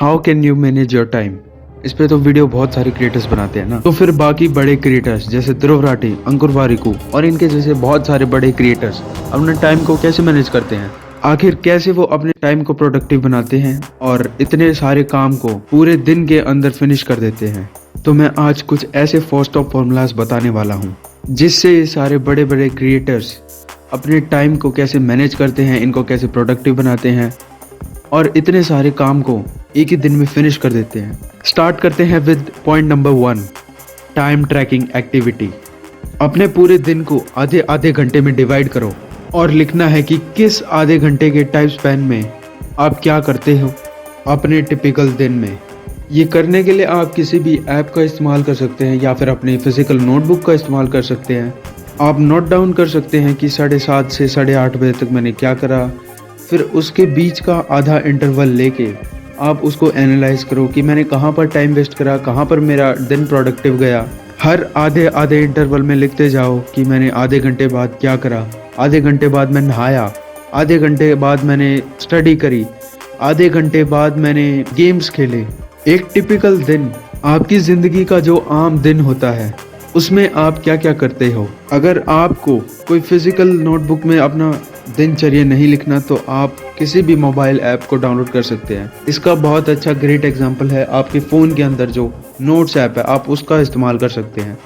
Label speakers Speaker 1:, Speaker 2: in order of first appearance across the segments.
Speaker 1: How can you manage your time. इस पे तो वीडियो बहुत सारे क्रिएटर्स बनाते हैं ना, तो फिर बाकी बड़े क्रिएटर्स जैसे ध्रुव राठी, अंकुर वारिकू और इनके जैसे बहुत सारे बड़े क्रिएटर्स अपने टाइम को कैसे मैनेज करते हैं, आखिर कैसे वो अपने टाइम को प्रोडक्टिव बनाते हैं और इतने सारे काम को पूरे दिन के अंदर फिनिश कर देते हैं। तो मैं आज कुछ ऐसे फर्स्ट ऑफ फॉर्मूलाज बताने वाला हूँ जिससे ये सारे बड़े बड़े क्रिएटर्स अपने टाइम को कैसे मैनेज करते हैं, इनको कैसे प्रोडक्टिव बनाते हैं और इतने सारे काम को एक ही दिन में फिनिश कर देते हैं। स्टार्ट करते हैं with point number 1, time tracking activity. अपने पूरे दिन को आधे आधे घंटे में डिवाइड करो और लिखना है कि किस आधे घंटे के टाइम स्पैन में आप क्या करते हो अपने टिपिकल दिन में। ये करने के लिए आप किसी भी ऐप का इस्तेमाल कर सकते हैं या फिर अपनी फिजिकल नोटबुक का इस्तेमाल कर सकते हैं। आप नोट डाउन कर सकते हैं कि 7:30 से 8:30 बजे तक मैंने क्या करा, फिर उसके बीच का आधा इंटरवल लेके आप उसको एनालाइज करो कि मैंने कहाँ पर टाइम वेस्ट करा, कहाँ पर मेरा दिन प्रोडक्टिव गया। हर आधे आधे इंटरवल में लिखते जाओ कि मैंने आधे घंटे बाद क्या करा, आधे घंटे बाद मैं नहाया, आधे घंटे बाद मैंने स्टडी करी, आधे घंटे बाद मैंने गेम्स खेले। एक टिपिकल दिन, आपकी ज़िंदगी का जो आम दिन होता है, उसमें आप क्या क्या करते हो। अगर आपको कोई फिजिकल नोटबुक में अपना दिनचर्या नहीं लिखना तो आप किसी भी मोबाइल ऐप को डाउनलोड कर सकते हैं। इसका बहुत अच्छा ग्रेट एग्जांपल है आपके फ़ोन के अंदर जो नोट्स ऐप है, आप उसका इस्तेमाल कर सकते हैं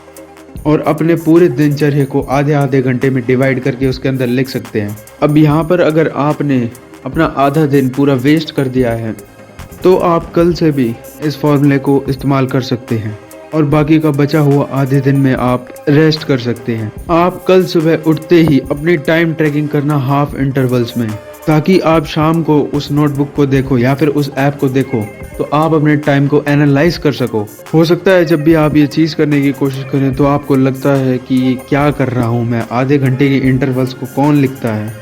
Speaker 1: और अपने पूरे दिनचर्या को आधे आधे घंटे में डिवाइड करके उसके अंदर लिख सकते हैं। अब यहाँ पर अगर आपने अपना आधा दिन पूरा वेस्ट कर दिया है तो आप कल से भी इस फॉर्मूले को इस्तेमाल कर सकते हैं और बाकी का बचा हुआ आधे दिन में आप रेस्ट कर सकते हैं। आप कल सुबह उठते ही अपनी टाइम ट्रैकिंग करना हाफ इंटरवल्स में, ताकि आप शाम को उस नोटबुक को देखो या फिर उस ऐप को देखो तो आप अपने टाइम को एनालाइज कर सको। हो सकता है जब भी आप ये चीज़ करने की कोशिश करें तो आपको लगता है कि ये क्या कर रहा हूँ मैं, आधे घंटे के इंटरवल्स को कौन लिखता है।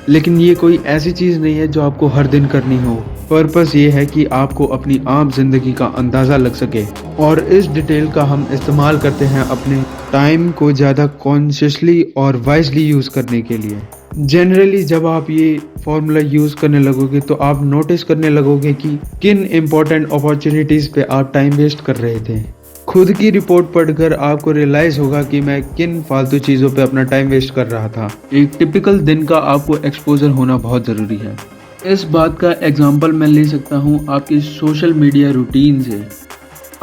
Speaker 1: लेकिन ये कोई ऐसी चीज़ नहीं है जो आपको हर दिन करनी हो। पर्पस ये है कि आपको अपनी आम जिंदगी का अंदाज़ा लग सके और इस डिटेल का हम इस्तेमाल करते हैं अपने टाइम को ज़्यादा कॉन्शियसली और वाइजली यूज़ करने के लिए। जनरली जब आप ये फॉर्मूला यूज़ करने लगोगे तो आप नोटिस करने लगोगे कि किन इम्पोर्टेंट अपॉर्चुनिटीज़ पे आप टाइम वेस्ट कर रहे थे। खुद की रिपोर्ट पढ़कर आपको रियलाइज़ होगा कि मैं किन फालतू चीज़ों पे अपना टाइम वेस्ट कर रहा था। एक टिपिकल दिन का आपको एक्सपोजर होना बहुत ज़रूरी है। इस बात का एग्जांपल मैं ले सकता हूँ आपकी सोशल मीडिया रूटीन से।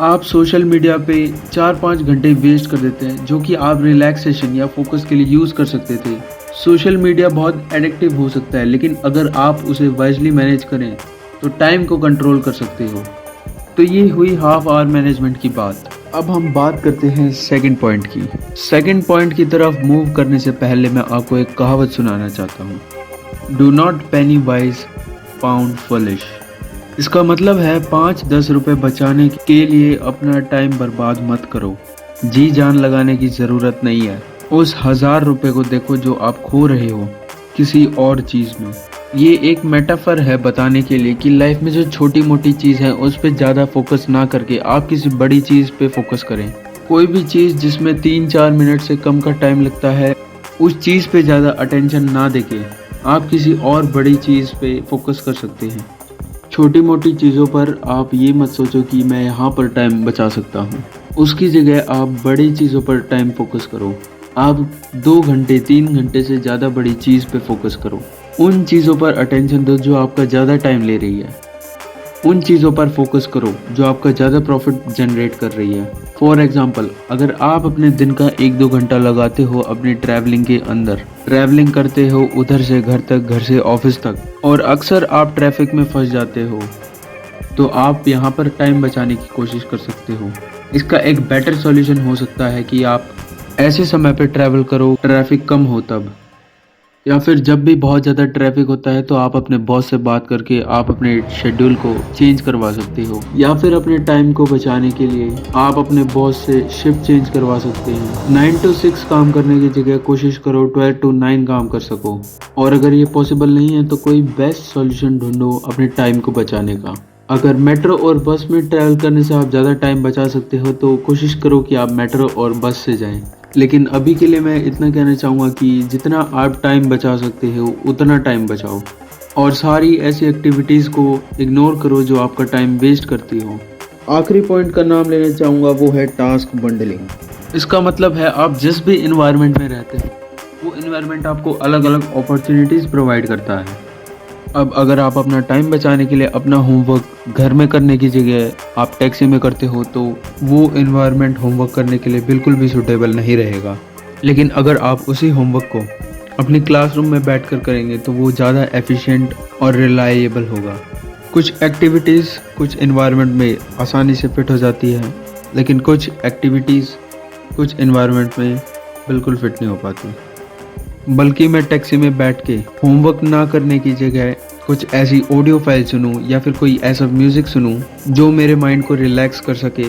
Speaker 1: आप सोशल मीडिया पे 4-5 घंटे वेस्ट कर देते हैं जो कि आप रिलैक्सेशन या फोकस के लिए यूज़ कर सकते थे। सोशल मीडिया बहुत एडिक्टिव हो सकता है, लेकिन अगर आप उसे वाइजली मैनेज करें तो टाइम को कंट्रोल कर सकते हो। तो ये हुई हाफ आवर मैनेजमेंट की बात। अब हम बात करते हैं सेकंड पॉइंट की। सेकंड पॉइंट की तरफ मूव करने से पहले मैं आपको एक कहावत सुनाना चाहता हूँ, do not Penney wise pound foolish. इसका मतलब है 5-10 रुपए बचाने के लिए अपना टाइम बर्बाद मत करो। जी जान लगाने की ज़रूरत नहीं है। उस 1000 रुपए को देखो जो आप खो रहे हो किसी और चीज़ में। ये एक मेटाफर है बताने के लिए कि लाइफ में जो छोटी मोटी चीज़ है उस पर ज़्यादा फोकस ना करके आप किसी बड़ी चीज़ पे फोकस करें। कोई भी चीज़ जिसमें 3-4 मिनट से कम का टाइम लगता है, उस चीज़ पे ज़्यादा अटेंशन ना देके आप किसी और बड़ी चीज़ पे फोकस कर सकते हैं। छोटी मोटी चीज़ों पर आप ये मत सोचो कि मैं यहाँ पर टाइम बचा सकता हूँ, उसकी जगह आप बड़ी चीज़ों पर टाइम फोकस करो। आप 2 घंटे 3 घंटे से ज़्यादा बड़ी चीज़ पे फोकस करो। उन चीज़ों पर अटेंशन दो जो आपका ज़्यादा टाइम ले रही है। उन चीज़ों पर फोकस करो जो आपका ज़्यादा प्रॉफिट जनरेट कर रही है। फॉर एग्जांपल, अगर आप अपने दिन का 1-2 घंटा लगाते हो अपनी ट्रैवलिंग के अंदर, ट्रैवलिंग करते हो उधर से घर तक, घर से ऑफिस तक, और अक्सर आप ट्रैफिक में फंस जाते हो, तो आप यहाँ पर टाइम बचाने की कोशिश कर सकते हो। इसका एक बेटर सॉल्यूशन हो सकता है कि आप ऐसे समय पर ट्रैवल करो ट्रैफिक कम हो तब, या फिर जब भी बहुत ज़्यादा ट्रैफिक होता है तो आप अपने बॉस से बात करके आप अपने शेड्यूल को चेंज करवा सकते हो, या फिर अपने टाइम को बचाने के लिए आप अपने बॉस से शिफ्ट चेंज करवा सकते हैं। 9 to 6 काम करने की जगह कोशिश करो 12 to 9 काम कर सको। और अगर ये पॉसिबल नहीं है तो कोई बेस्ट सॉल्यूशन ढूंढो अपने टाइम को बचाने का। अगर मेट्रो और बस में ट्रैवल करने से आप ज़्यादा टाइम बचा सकते हो तो कोशिश करो कि आप मेट्रो और बस से जाएं। लेकिन अभी के लिए मैं इतना कहना चाहूँगा कि जितना आप टाइम बचा सकते हो उतना टाइम बचाओ और सारी ऐसी एक्टिविटीज़ को इग्नोर करो जो आपका टाइम वेस्ट करती हो। आखिरी पॉइंट का नाम लेना चाहूँगा, वो है टास्क बंडलिंग। इसका मतलब है आप जिस भी इन्वायरमेंट में रहते हो वो इन्वायरमेंट आपको अलग अलग अपॉर्चुनिटीज़ प्रोवाइड करता है। अब अगर आप अपना टाइम बचाने के लिए अपना होमवर्क घर में करने की जगह आप टैक्सी में करते हो तो वो इन्वायरमेंट होमवर्क करने के लिए बिल्कुल भी सूटेबल नहीं रहेगा। लेकिन अगर आप उसी होमवर्क को अपनी क्लासरूम में बैठकर करेंगे तो वो ज़्यादा एफिशिएंट और रिलायबल होगा। कुछ एक्टिविटीज़ कुछ इन्वायरमेंट में आसानी से फिट हो जाती है, लेकिन कुछ एक्टिविटीज़ कुछ इन्वायरमेंट में बिल्कुल फिट नहीं हो पाती। बल्कि मैं टैक्सी में बैठ के होमवर्क ना करने की जगह कुछ ऐसी ऑडियो फाइल सुनूं या फिर कोई ऐसा म्यूज़िक सुनूं जो मेरे माइंड को रिलैक्स कर सके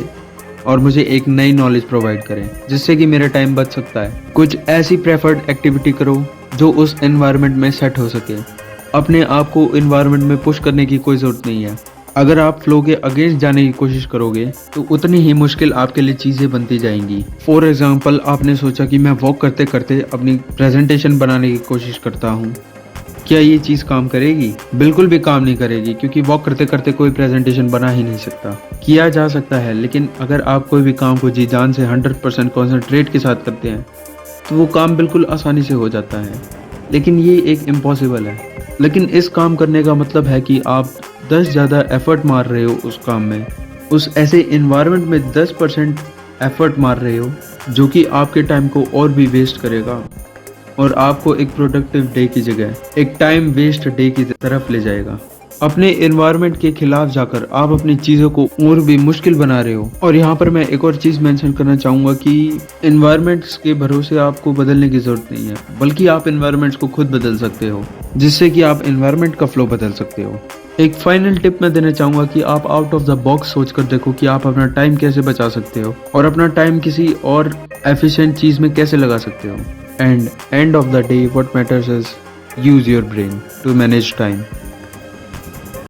Speaker 1: और मुझे एक नई नॉलेज प्रोवाइड करे, जिससे कि मेरा टाइम बच सकता है। कुछ ऐसी प्रेफर्ड एक्टिविटी करो जो उस एनवायरनमेंट में सेट हो सके। अपने आप को एनवायरनमेंट में पुश करने की कोई ज़रूरत नहीं है। अगर आप फ्लो के अगेंस्ट जाने की कोशिश करोगे तो उतनी ही मुश्किल आपके लिए चीज़ें बनती जाएंगी। फॉर एग्जांपल, आपने सोचा कि मैं वॉक करते करते अपनी प्रेजेंटेशन बनाने की कोशिश करता हूँ। क्या ये चीज़ काम करेगी? बिल्कुल भी काम नहीं करेगी, क्योंकि वॉक करते करते कोई प्रेजेंटेशन बना ही नहीं सकता। किया जा सकता है, लेकिन अगर आप कोई भी काम को जी जान से 100% कॉन्सेंट्रेट के साथ करते हैं तो वो काम बिल्कुल आसानी से हो जाता है। लेकिन ये एक इम्पॉसिबल है। लेकिन इस काम करने का मतलब है कि आप 10 ज़्यादा एफर्ट मार रहे हो उस काम में, उस ऐसे इन्वायरमेंट में 10% एफर्ट मार रहे हो जो कि आपके टाइम को और भी वेस्ट करेगा और आपको एक प्रोडक्टिव डे की जगह एक टाइम वेस्ट डे की तरफ ले जाएगा। अपने इन्वायरमेंट के खिलाफ जाकर आप अपनी चीज़ों को और भी मुश्किल बना रहे हो। और यहाँ पर मैं एक और चीज़ मेंशन करना चाहूँगा कि इन्वायरमेंट्स के भरोसे आपको बदलने की ज़रूरत नहीं है, बल्कि आप इन्वायरमेंट्स को खुद बदल सकते हो, जिससे कि आप इन्वायरमेंट का फ्लो बदल सकते हो। एक फाइनल टिप मैं देना चाहूँगा कि आप आउट ऑफ द बॉक्स सोच कर देखो कि आप अपना टाइम कैसे बचा सकते हो और अपना टाइम किसी और एफिशिएंट चीज़ में कैसे लगा सकते हो। And end of the day what matters is use your brain to manage time.